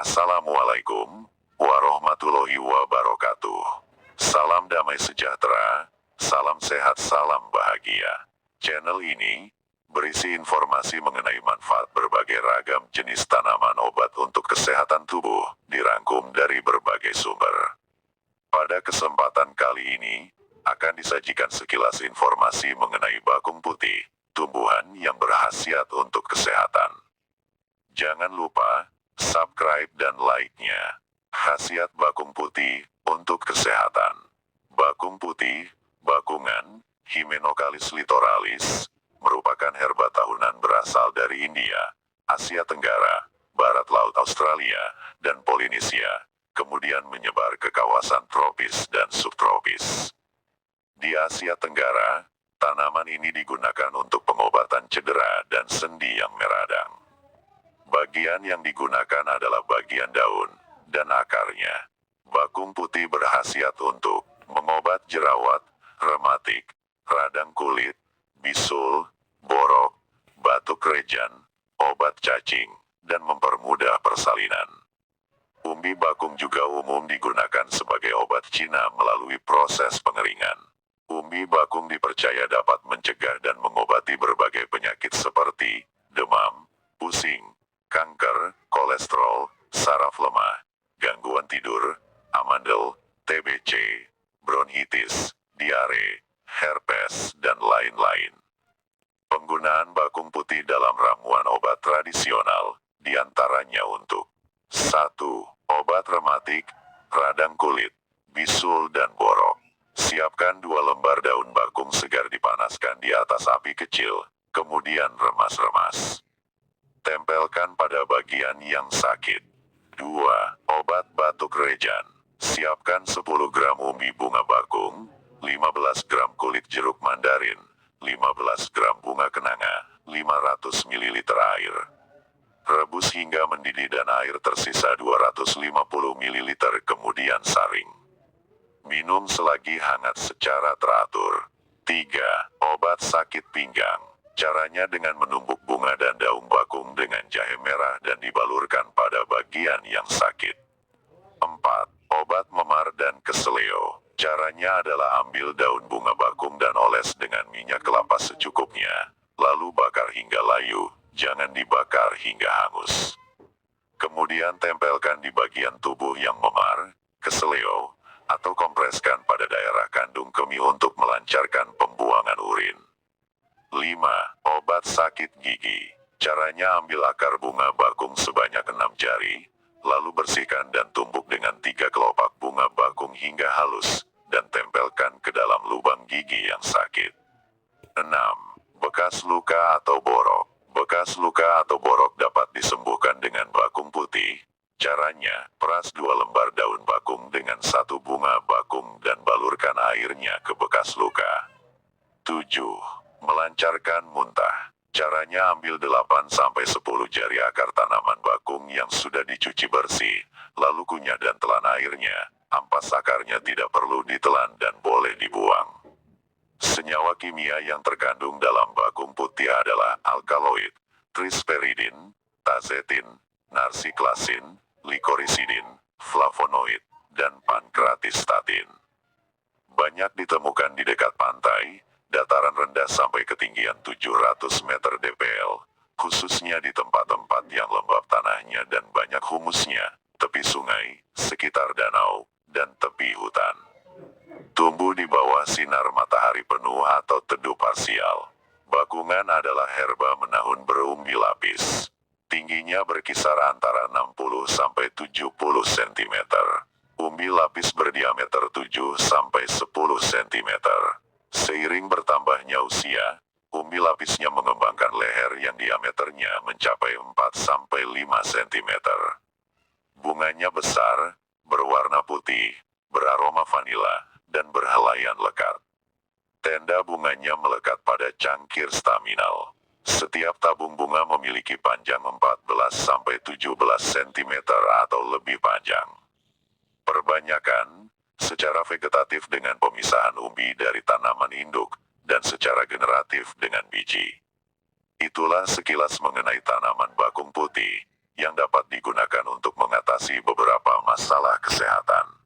Assalamualaikum warahmatullahi wabarakatuh. Salam damai sejahtera, salam sehat, salam bahagia. Channel ini berisi informasi mengenai manfaat berbagai ragam jenis tanaman obat untuk kesehatan tubuh, dirangkum dari berbagai sumber. Pada kesempatan kali ini, akan disajikan sekilas informasi mengenai bakung putih, tumbuhan yang berkhasiat untuk kesehatan. Jangan lupa subscribe dan like-nya. Khasiat bakung putih untuk kesehatan. Bakung putih, bakungan, Hymenocallis litoralis, merupakan herba tahunan berasal dari India, Asia Tenggara, Barat Laut Australia, dan Polinesia, kemudian menyebar ke kawasan tropis dan subtropis. Di Asia Tenggara, tanaman ini digunakan untuk pengobatan cedera dan sendi yang meradang. Bagian yang digunakan adalah bagian daun dan akarnya. Bakung putih berkhasiat untuk mengobat jerawat, rematik, radang kulit, bisul, borok, batuk rejan, obat cacing, dan mempermudah persalinan. Umbi bakung juga umum digunakan sebagai obat Cina melalui proses pengeringan. Umbi bakung dipercaya dapat mencegah dan mengobati berbagai penyakit seperti demam, pusing, kanker, kolesterol, saraf lemah, gangguan tidur, amandel, TBC, bronkitis, diare, herpes, dan lain-lain. Penggunaan bakung putih dalam ramuan obat tradisional, diantaranya untuk 1. Obat rematik, radang kulit, bisul, dan borok. Siapkan 2 lembar daun bakung segar dipanaskan di atas api kecil, kemudian remas-remas. Tempelkan pada bagian yang sakit. 2. Obat batuk rejan. Siapkan 10 gram umbi bunga bakung, 15 gram kulit jeruk mandarin, 15 gram bunga kenanga, 500 ml air. Rebus hingga mendidih dan air tersisa 250 ml, kemudian saring. Minum selagi hangat secara teratur. 3. Obat sakit pinggang. Caranya dengan menumbuk bunga dan daun bakung dengan jahe merah dan dibalurkan pada bagian yang sakit. 4. Obat memar dan keseleo. Caranya adalah ambil daun bunga bakung dan oles dengan minyak kelapa secukupnya, lalu bakar hingga layu, jangan dibakar hingga hangus. Kemudian tempelkan di bagian tubuh yang memar, keseleo, atau kompreskan pada daerah kandung kemih untuk melancarkan pembuangan urin. 5. Obat sakit gigi. Caranya ambil akar bunga bakung sebanyak 6 jari, lalu bersihkan dan tumbuk dengan 3 kelopak bunga bakung hingga halus, dan tempelkan ke dalam lubang gigi yang sakit. 6. Bekas luka atau borok. Bekas luka atau borok dapat disembuhkan dengan bakung putih. Caranya, peras 2 lembar daun bakung dengan 1 bunga bakung dan balurkan airnya ke bekas luka. 7. Melancarkan muntah. Caranya ambil 8-10 jari akar tanaman bakung yang sudah dicuci bersih, lalu kunyah dan telan airnya. Ampas akarnya tidak perlu ditelan dan boleh dibuang. Senyawa kimia yang terkandung dalam bakung putih adalah alkaloid, trisperidin, tazetin, narsiklasin, likorisidin, flavonoid, dan pankratistatin. Banyak ditemukan di dekat pantai, dataran rendah sampai ketinggian 700 meter dpl, khususnya di tempat-tempat yang lembab tanahnya dan banyak humusnya, tepi sungai, sekitar danau, dan tepi hutan. Tumbuh di bawah sinar matahari penuh atau teduh parsial. Bakungan adalah herba menahun berumbi lapis. Tingginya berkisar antara 60-70 cm. Umbi lapis berdiameter 7-10 cm. Seiring bertambahnya usia, umbi lapisnya mengembangkan leher yang diameternya mencapai 4-5 cm. Bunganya besar, berwarna putih, beraroma vanila, dan berhelaian lekat. Tenda bunganya melekat pada cangkir staminal. Setiap tabung bunga memiliki panjang 14-17 cm atau lebih panjang. Perbanyakan secara vegetatif dengan pemisahan umbi dari tanaman induk, dan secara generatif dengan biji. Itulah sekilas mengenai tanaman bakung putih. yang dapat digunakan untuk mengatasi beberapa masalah kesehatan.